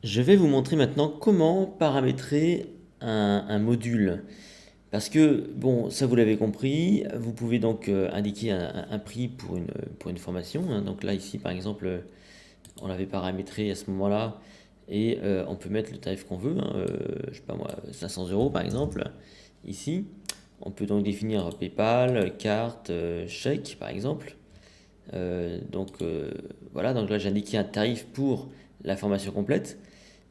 Je vais vous montrer maintenant comment paramétrer un module. Parce que, bon, ça vous l'avez compris, vous pouvez donc indiquer un prix pour une formation, hein. Donc là, ici, par exemple, on l'avait paramétré à ce moment-là et on peut mettre le tarif qu'on veut, hein, je sais pas moi, 500 euros par exemple, ici. On peut donc définir PayPal, carte, chèque par exemple. Voilà, donc là j'ai indiqué un tarif pour la formation complète,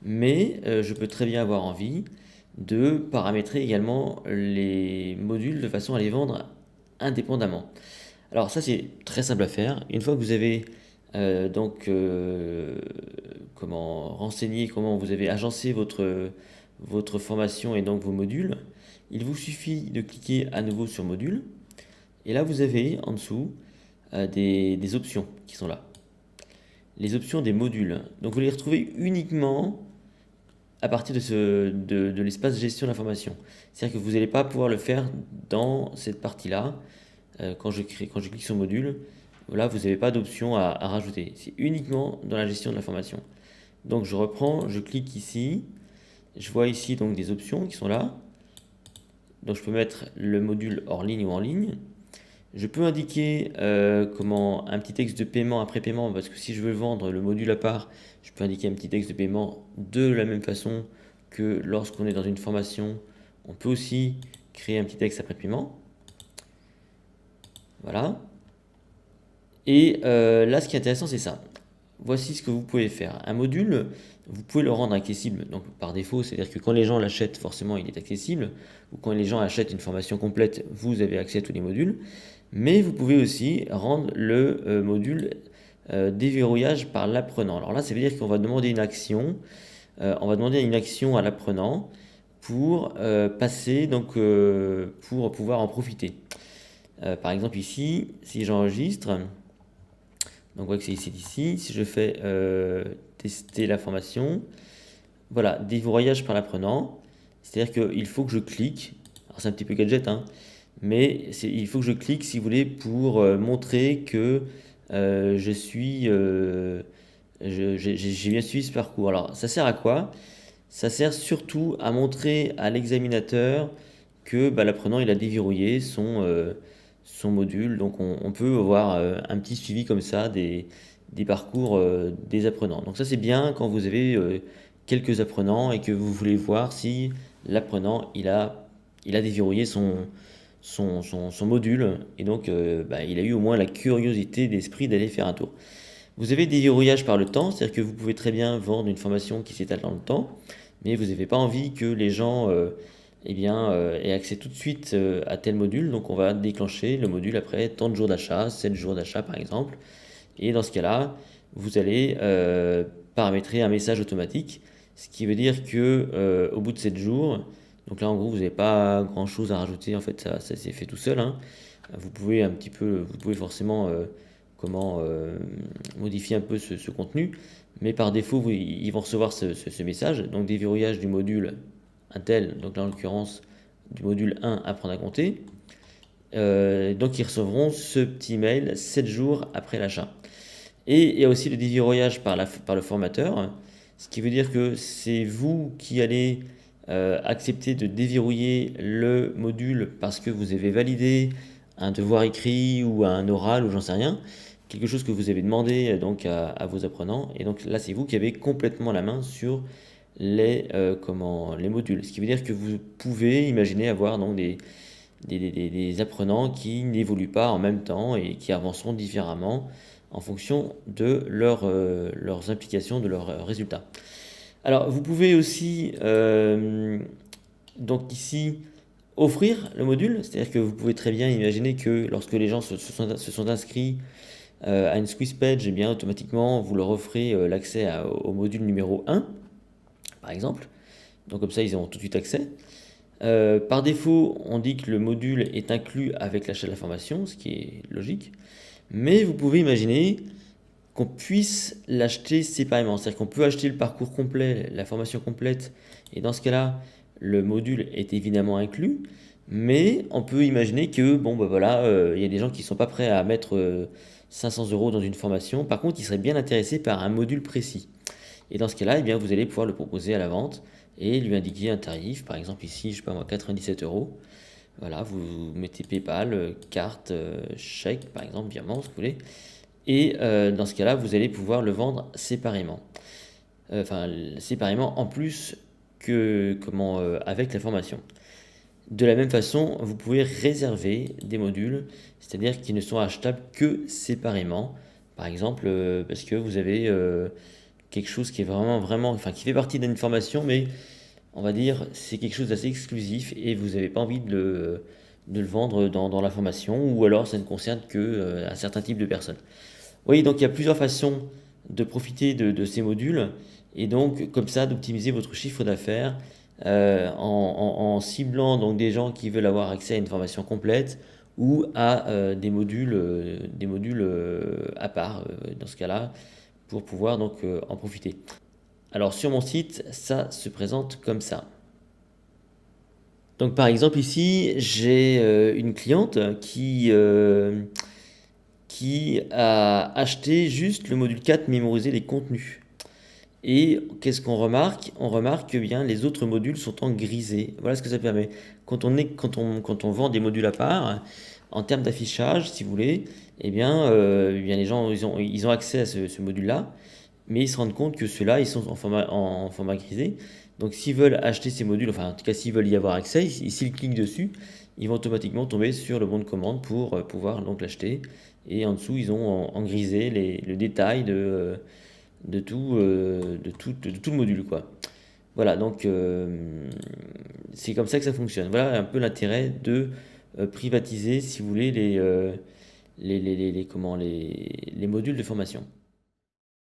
mais je peux très bien avoir envie de paramétrer également les modules de façon à les vendre indépendamment. Alors ça c'est très simple à faire. Une fois que vous avez comment renseigné, comment vous avez agencé votre formation et donc vos modules, il vous suffit de cliquer à nouveau sur module et là vous avez en dessous des options qui sont là. Les options des modules. Donc vous les retrouvez uniquement à partir de l'espace gestion d'information. C'est-à-dire que vous n'allez pas pouvoir le faire dans cette partie-là. Quand je clique sur module, là vous n'avez pas d'option à rajouter. C'est uniquement dans la gestion de l'information. Donc je reprends, je clique ici. Je vois ici donc des options qui sont là. Donc je peux mettre le module hors ligne ou en ligne. Je peux indiquer un petit texte de paiement après paiement, parce que si je veux vendre le module à part, je peux indiquer un petit texte de paiement de la même façon que lorsqu'on est dans une formation. On peut aussi créer un petit texte après paiement. Voilà. Et là, ce qui est intéressant, c'est ça. Voici ce que vous pouvez faire. Un module, vous pouvez le rendre accessible donc par défaut, c'est-à-dire que quand les gens l'achètent, forcément, il est accessible. Ou quand les gens achètent une formation complète, vous avez accès à tous les modules. Mais vous pouvez aussi rendre le module déverrouillage par l'apprenant. Alors là, ça veut dire qu'on va demander une action. On va demander une action à l'apprenant pour passer, pour pouvoir en profiter. Par exemple ici, si j'enregistre, donc on voit que c'est ici, si je fais tester la formation, voilà, déverrouillage par l'apprenant, c'est-à-dire qu'il faut que je clique, alors c'est un petit peu gadget, hein, mais il faut que je clique si vous voulez pour montrer que j'ai bien suivi ce parcours. Alors ça sert à quoi? Ça sert surtout à montrer à l'examinateur que l'apprenant il a déverrouillé son module. Donc on peut avoir un petit suivi comme ça des parcours des apprenants. Donc ça c'est bien quand vous avez quelques apprenants et que vous voulez voir si l'apprenant il a déverrouillé son module et donc il a eu au moins la curiosité d'esprit d'aller faire un tour. Vous avez des verrouillages par le temps, c'est-à-dire que vous pouvez très bien vendre une formation qui s'étale dans le temps, mais vous n'avez pas envie que les gens aient accès tout de suite à tel module, donc on va déclencher le module après tant de jours d'achat, 7 jours d'achat par exemple, et dans ce cas-là, vous allez paramétrer un message automatique, ce qui veut dire que au bout de 7 jours, donc là en gros vous n'avez pas grand-chose à rajouter, en fait ça s'est fait tout seul, hein. Vous pouvez forcément modifier un peu ce contenu, mais par défaut ils vont recevoir ce message, donc déverrouillage du module Intel, donc là en l'occurrence du module 1 apprendre à compter. Donc ils recevront ce petit mail 7 jours après l'achat. Et il y a aussi le déverrouillage par le formateur, ce qui veut dire que c'est vous qui allez accepter de déverrouiller le module parce que vous avez validé un devoir écrit ou un oral ou j'en sais rien, quelque chose que vous avez demandé donc à vos apprenants. Et donc là, c'est vous qui avez complètement la main sur les modules. Ce qui veut dire que vous pouvez imaginer avoir donc des apprenants qui n'évoluent pas en même temps et qui avanceront différemment en fonction de leurs implications, de leurs résultats. Alors, vous pouvez aussi, donc ici, offrir le module, c'est-à-dire que vous pouvez très bien imaginer que lorsque les gens se sont inscrits à une squeeze page, et bien automatiquement, vous leur offrez l'accès au module numéro 1, par exemple. Donc comme ça, ils auront tout de suite accès. Par défaut, on dit que le module est inclus avec l'achat de la formation, ce qui est logique. Mais vous pouvez imaginer qu'on puisse l'acheter séparément. C'est-à-dire qu'on peut acheter le parcours complet, la formation complète, et dans ce cas-là, le module est évidemment inclus. Mais on peut imaginer que, il y a des gens qui ne sont pas prêts à mettre 500 euros dans une formation. Par contre, ils seraient bien intéressés par un module précis. Et dans ce cas-là, eh bien, vous allez pouvoir le proposer à la vente et lui indiquer un tarif. Par exemple, ici, je sais pas moi, 97 euros. Voilà, vous mettez PayPal, carte, chèque, par exemple, virement, ce que vous voulez. Et dans ce cas-là, vous allez pouvoir le vendre séparément. Enfin, séparément en plus que avec la formation. De la même façon, vous pouvez réserver des modules, c'est-à-dire qui ne sont achetables que séparément. Par exemple, parce que vous avez quelque chose qui est vraiment, enfin qui fait partie d'une formation, mais on va dire c'est quelque chose d'assez exclusif et vous n'avez pas envie de le vendre dans la formation, ou alors ça ne concerne que un certain type de personnes. Oui, donc il y a plusieurs façons de profiter de ces modules et donc comme ça d'optimiser votre chiffre d'affaires en ciblant donc des gens qui veulent avoir accès à une formation complète ou à des modules à part dans ce cas-là pour pouvoir donc en profiter. Alors sur mon site, ça se présente comme ça. Donc par exemple ici, j'ai une cliente qui a acheté juste le module 4, mémoriser les contenus. Et qu'est-ce qu'on remarque? On remarque que bien les autres modules sont en grisé. Voilà ce que ça permet. Quand on vend des modules à part, en termes d'affichage, si vous voulez, eh bien les gens ils ont accès à ce module-là, mais ils se rendent compte que ceux-là ils sont en format grisé. Donc s'ils veulent acheter ces modules, enfin en tout cas s'ils veulent y avoir accès, s'ils cliquent dessus, ils vont automatiquement tomber sur le bon de commande pour pouvoir donc l'acheter. Et en dessous, ils ont en grisé le détail de tout le module, quoi. Voilà, donc c'est comme ça que ça fonctionne. Voilà un peu l'intérêt de privatiser, si vous voulez, les modules de formation.